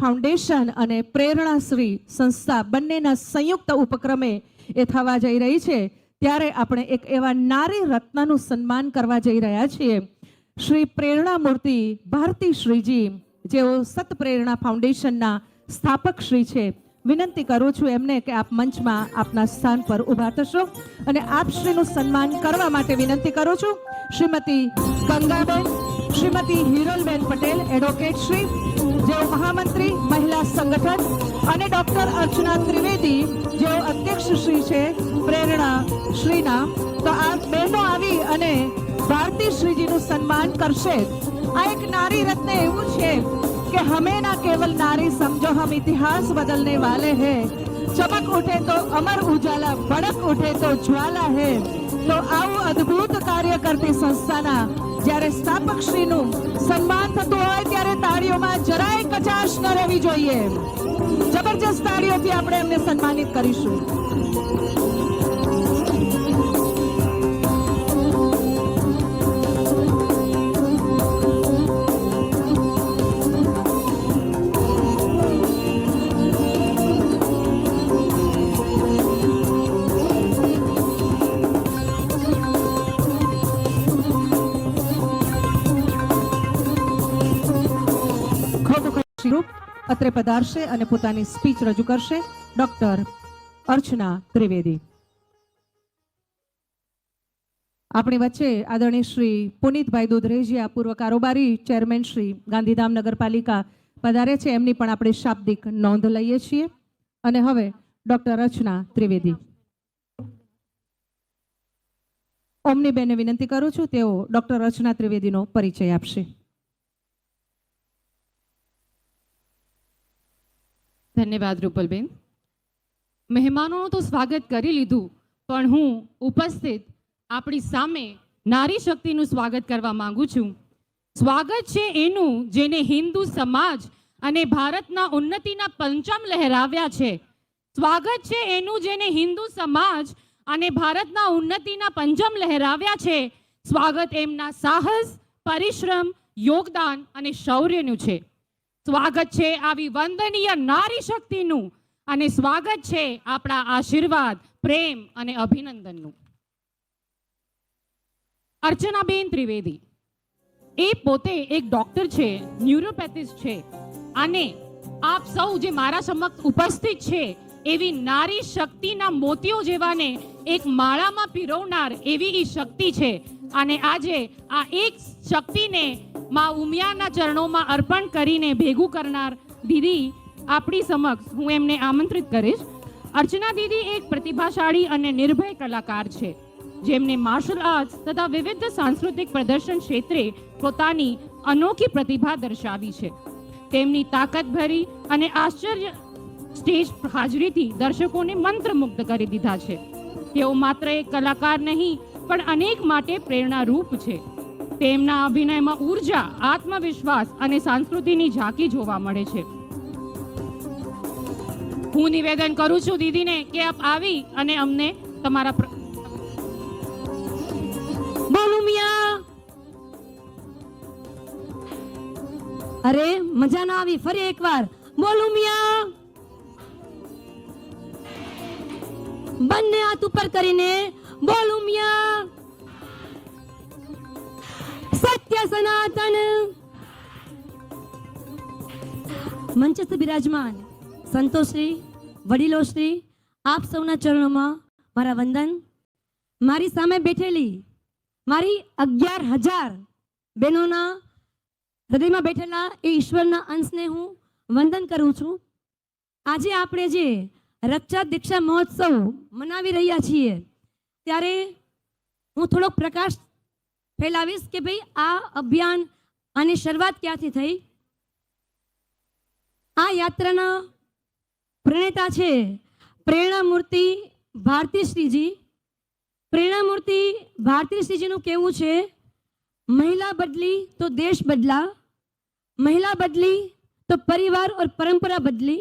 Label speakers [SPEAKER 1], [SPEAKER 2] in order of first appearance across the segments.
[SPEAKER 1] Foundation અને પ્રેરણાશ્રી સંસ્થા બંનેના સંયુક્ત ઉપક્રમે એ થવા જઈ રહી છે, ત્યારે આપણે એક એવા નારી રત્નનું સન્માન કરવા જઈ રહ્યા છીએ. શ્રી પ્રેરણા મૂર્તિ ભારતી શ્રીજી, જેઓ સત પ્રેરણા ફાઉન્ડેશનના સ્થાપક શ્રી છે. વિનંતી કરું છું એમને કે આપ મંચમાં આપના સ્થાન પર ઊભા થશો અને આપ શ્રીનું સન્માન કરવા માટે વિનંતી કરું છું. શ્રીમતી ગંગાબેન, શ્રીમતી હિરલબેન પટેલ એડવોકેટ શ્રી, જેઓ મહામંત્રી મહિલા સંગઠન, અને ડોક્ટર અર્ચના ત્રિવેદી, જેઓ અધ્યક્ષ શ્રી છે પ્રેરણા શ્રીના. તો આ બહેનો આવી અને ભારતી શ્રીજીનું સન્માન કરશે. આ એક નારી રત્ન એવું છે कि हमें ना केवल नारी समझो, हम इतिहास बदलने वाले हैं. चमक उठे तो अमर उजाला, भड़क उठे तो ज्वाला है. तो આવું અદ્ભુત કાર્ય કરતી સંસ્થાના જ્યારે સ્થાપક શ્રીનું સન્માન થતું હોય ત્યારે તાળીઓમાં જરાય કચાશ ન રહેવી જોઈએ. જબરજસ્ત તાળીઓથી આપણે એમને સન્માનિત કરીશું. અત્રે પધારશે અને પોતાની સ્પીચ રજૂ કરશે ડોક્ટર અર્ચના ત્રિવેદી. આપણી વચ્ચે આદરણીય શ્રી પુનિતભાઈ દુધરેજીયા, પૂર્વ કારોબારી ચેરમેન શ્રી, ગાંધીધામ નગરપાલિકા પધારે છે. એમની પણ આપણે શાબ્દિક નોંધ લઈએ છીએ. અને હવે ડોક્ટર અર્ચના ત્રિવેદી. ઓમની બેને વિનંતી કરું છું, તેઓ ડોક્ટર અર્ચના ત્રિવેદીનો પરિચય આપશે.
[SPEAKER 2] ધન્યવાદ રૂપલબેન. મહેમાનોનું તો સ્વાગત કરી લીધું, પણ હું ઉપસ્થિત આપણી સામે નારી શક્તિનું સ્વાગત કરવા માંગુ છું. સ્વાગત છે એનું જેને હિન્દુ સમાજ અને ભારતના ઉન્નતિના પંચમ લહેરાવ્યા છે. સ્વાગત છે એનું જેને હિન્દુ સમાજ અને ભારતના ઉન્નતિના પંચમ લહેરાવ્યા છે. સ્વાગત એમના સાહસ, પરિશ્રમ, યોગદાન અને શૌર્યનું છે. સ્વાગત છે આવી વંદનીય નારી શક્તિનું, અને સ્વાગત છે આપણા આશીર્વાદ, પ્રેમ અને અભિનંદનનું. અર્ચનાબેન ત્રિવેદી એ પોતે એક ડોક્ટર છે, ન્યુરોપેથિસ્ટ છે, અને આપ સૌ જે મારા સમક્ષ ઉપસ્થિત છે એવી નારી શક્તિના મોતીઓ જેવાને એક માળામાં પીરવનાર એવી એ શક્તિ છે. અને આજે આ એક શક્તિને માં ઉમિયાના ચરણોમાં અર્પણ કરીને ભેગું કરનાર દીદી આપણી સમક્ષ હું એમને આમંત્રિત કરીશ. અર્ચના દીદી એક પ્રતિભાશાળી અને નિર્ભય કલાકાર છે, જેમને માર્શલ આર્ટ્સ તથા વિવિધ સાંસ્કૃતિક પ્રદર્શન ક્ષેત્રે પોતાની અનોખી પ્રતિભા દર્શાવી છે. તેમની તાકાતભરી અને આશ્ચર્ય સ્ટેજ હાજરીથી દર્શકોને મંત્રમુગ્ધ કરી દીધા છે. તેઓ માત્ર એક કલાકાર નહીં, પણ અનેક માટે પ્રેરણારૂપ છે. તેમના અભિનયમાં ઉર્જા, આત્મવિશ્વાસ અને સંસ્કૃતિની ઝાંકી જોવા મળે છે. હું નિવેદન કરું છું દીદીને કે આપ આવી અને અમને તમારા
[SPEAKER 3] બોલું મિયા. અરે મજા ના આવી, ફરી એકવાર બોલું મિયા. બંને હાથ ઉપર કરીને બોલું મિયા. સત્ય સનાતન. મંચસ્થ બિરાજમાન સંતોશ્રી, વડીલોશ્રી, આપ સૌના ચરણોમાં મારા વંદન. મારી સામે બેઠેલી મારી 11,000 બહેનોના હૃદયમાં બેઠેલા એ ઈશ્વરના અંશને હું વંદન કરું છું. આજે આપણે જે રક્ષા દીક્ષા મહોત્સવ મનાવી રહ્યા છીએ, ત્યારે હું થોડોક પ્રકાશ ફેલાવીશ કે ભાઈ આ અભિયાન આની શરૂઆત ક્યાંથી થઈ. આ યાત્રાના પ્રણેતા છે પ્રેરણા મૂર્તિ ભારતી શ્રીજી. પ્રેરણા મૂર્તિ ભારતી શ્રીજીનું કહેવું છે, महिला बदली तो देश बदला, महिला बदली तो परिवार और परंपरा बदली.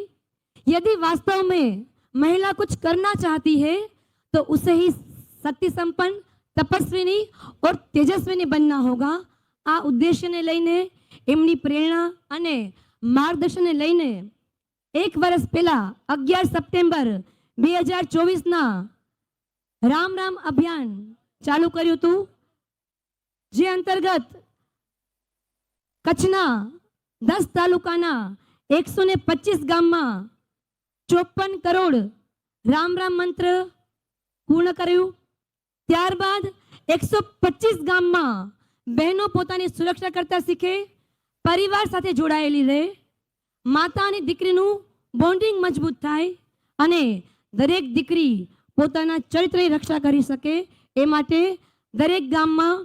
[SPEAKER 3] यदि वास्तव में महिला कुछ करना चाहती है तो उसे ही शक्ति संपन्न, तपस्विनी और तेजस्विनी बनना होगा. आ उद्देश्य ने लईने एमनी प्रेरणा अने માર્ગદર્શનને લઈને 1 વર્ષ પહેલા 11 સપ્ટેમ્બર 2024ના રામ રામ અભિયાન ચાલુ કર્યું હતું, જે અંતર્ગત કચ્છના 10 તાલુકાના 125 ગામમાં 54 કરોડ રામ રામ મંત્ર પૂર્ણ કર્યું. ત્યારબાદ 125 ગામમાં બહેનો પોતાની સુરક્ષા કરતા શીખે, પરિવાર સાથે જોડાયેલી રહે, માતા અને દીકરીનું બોન્ડિંગ મજબૂત થાય અને દરેક દીકરી પોતાના ચરિત્રની રક્ષા કરી શકે એ માટે દરેક ગામમાં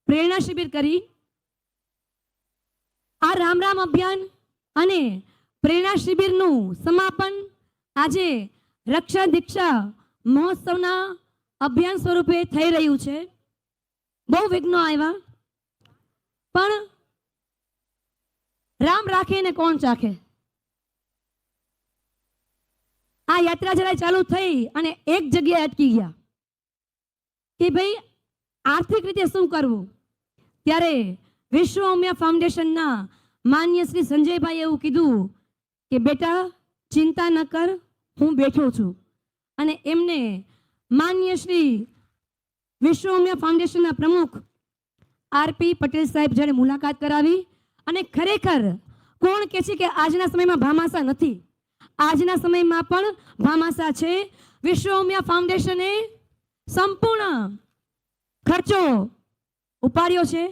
[SPEAKER 3] પ્રેરણા શિબિર કરી. આ રામ રામ અભિયાન અને પ્રેરણા શિબિરનું સમાપન આજે રક્ષા દીક્ષા મહોત્સવના અભિયાન સ્વરૂપે થઈ રહ્યું છે. બહુ વિઘ્નો આવ્યા, પણ રામ રાખે ને કોણ ચાખે. આ યાત્રા જરા ચાલુ થઈ અને એક જગ્યાએ અટકી ગયા કે ભાઈ આર્થિક રીતે શું કરવું. ત્યારે વિશ્વ ઉમિયા ફાઉન્ડેશનના માન્ય શ્રી સંજયભાઈ એવું કીધું કે બેટા ચિંતા ન કર, હું બેઠો છું. અને એમને માન્ય શ્રી વિશ્વ ઉમિયા ફાઉન્ડેશનના પ્રમુખ આરપી પટેલ સાહેબ જ્યારે મુલાકાત કરાવી, અને ખરેખર કોણ કહે છે કે આજના સમયમાં ભામાસા નથી, આજના સમયમાં પણ ભામાસા છે. વિશ્વ ઉમિયા ફાઉન્ડેશને સંપૂર્ણ ખર્ચો ઉપાડ્યો છે.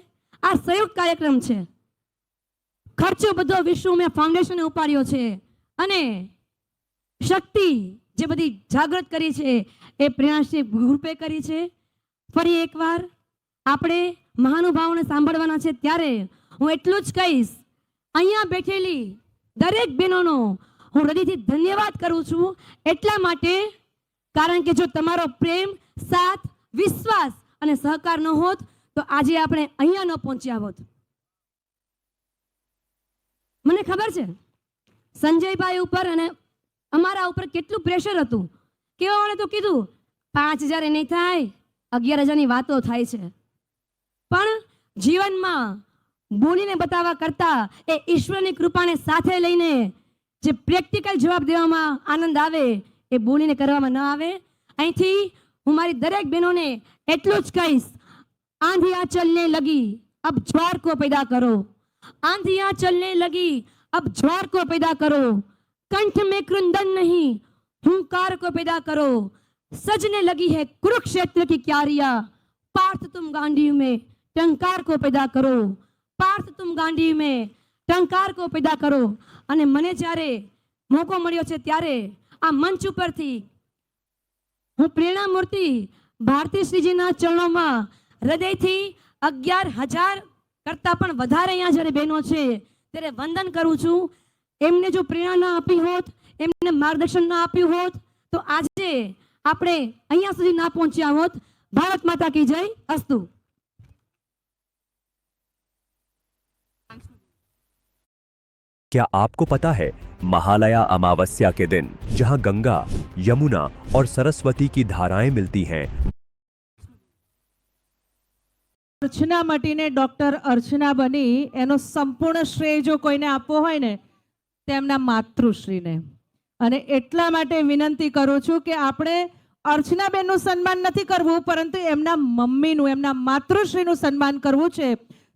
[SPEAKER 3] આ સંયુક્ત કાર્યક્રમ છે, ખર્ચો બધો વિશ્વ ઉમિયા ફાઉન્ડેશને ઉપાડ્યો છે. અને શક્તિ જે બધી જાગૃત કરી છે એ પ્રેરણાશ્રી ગ્રુપે કરી છે. ફરી એકવાર આપણે મહાનુભાવોને સાંભળવાના છે, ત્યારે હું એટલું જ કહીશ, અહીંયા બેઠેલી દરેક બહેનોનો હું હૃદયથી ધન્યવાદ કરું છું. એટલા માટે કારણ કે જો તમારો પ્રેમ, સાથ, વિશ્વાસ અને સહકાર ન હોત તો આજે આપણે અહીંયા ન પહોંચ્યા હોત. મને ખબર છે સંજયભાઈ ઉપર અને અમારા ઉપર કેટલું પ્રેશર હતું. કેવાને તો કીધું 5000 નહીં થાય, 11000ની વાતો થાય છે, પણ જીવનમાં બોલીને બતાવવા કરતા એ ઈશ્વરની કૃપાને સાથે લઈને જે પ્રેક્ટિકલ જવાબ દેવામાં આનંદ આવે એ બોલીને કરવામાં ન આવે. અહીંથી હું મારી દરેક બહેનોને એટલું જ કહીશ, आंधियां चलने लगी अब ज्वार को पैदा करो, आंधियां चलने लगी अब ज्वार को पैदा करो, कंठ में क्रुंदन नहीं हुंकार को पैदा करो, सजने लगी है कुरुक्षेत्र की क्यारियां, पार्थ तुम गांडीव में टंकार को पैदा करो, पार्थ तुम गांडीव में टंकार को पैदा करो. અને મને જ્યારે મોકો મળ્યો છે ત્યારે આ મંચ ઉપરથી હું પ્રેરણા મૂર્તિ ભારતીશ્રીજીના ચરણોમાં હૃદયથી 11,000 કરતાં પણ વધારે અહીંયા જ્યારે બહેનો છે ત્યારે વંદન કરું છું. એમને જો પ્રેરણા ન આપી હોત, એમને માર્ગદર્શન ન આપ્યું હોત તો આજે આપણે અહીંયા સુધી ના પહોંચ્યા હોત. ભારત માતા કી જય. અસ્તુ.
[SPEAKER 4] क्या आपको पता है महालया अमावस्या के दिन जहां गंगा, यमुना और सरस्वती की धाराएं मिलती हैं,
[SPEAKER 1] અર્ચના મટીને ડોક્ટર અર્ચના બની એનો સંપૂર્ણ શ્રેય જો કોઈને આપવો હોય ને તેમના માતૃશ્રીને. અને એટલા માટે વિનંતી કરું છું કે આપણે અર્ચનાબેનનું સન્માન નથી કરવું, પરંતુ એમના મમ્મીનું, એમના માતૃશ્રીનું સન્માન કરવું છે.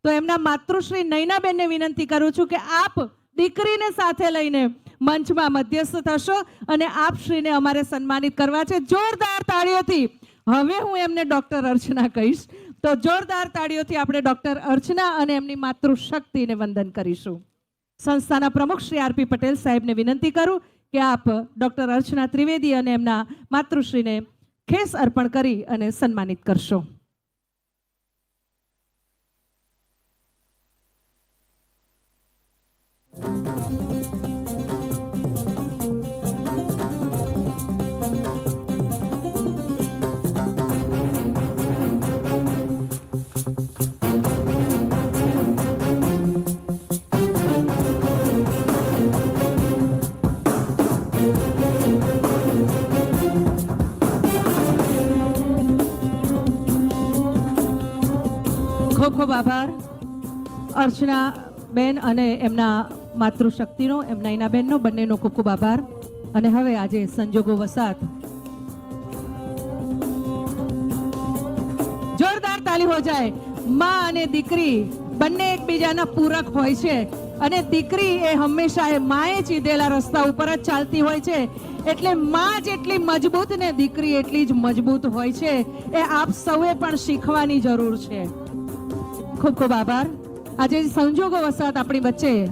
[SPEAKER 1] તો એમના માતૃશ્રી નયનાબેનને વિનંતી કરું છું કે આપ દીકરીને સાથે લઈને મંચમાં મધ્યસ્થ થશો અને આપ શ્રીને અમારે સન્માનિત કરવા છે. જોરદાર તાળીઓથી હવે હું એમને ડોક્ટર અર્ચના કહીશ. તો જોરદાર તાળીઓથી આપણે ડોક્ટર અર્ચના અને એમની માતૃશક્તિને વંદન કરીશું. સંસ્થાના પ્રમુખ શ્રી આરપી પટેલ સાહેબને વિનંતી કરું કે આપ ડોક્ટર અર્ચના ત્રિવેદી અને એમના માતૃશ્રીને ખેસ અર્પણ કરી અને સન્માનિત કરશો. ખૂબ ખૂબ આભાર અર્ચના બેન અને એમના માતૃશક્તિનો એમ નયનાબેનનો બંનેનો ખૂબ ખૂબ આભાર. અને હવે આજે સંજોગો વસાત જોરદાર તાલી હો જાય. માં અને દીકરી બંને એકબીજાના પૂરક હોય છે અને દીકરી એ હંમેશા એ માએ ચીધેલા રસ્તા ઉપર જ ચાલતી હોય છે. એટલે માં જેટલી મજબૂત ને દીકરી એટલી જ મજબૂત હોય છે. એ આપ સૌએ પણ શીખવાની જરૂર છે. ખૂબ ખૂબ આભાર. આજે સંજોગો વસાત આપણી વચ્ચે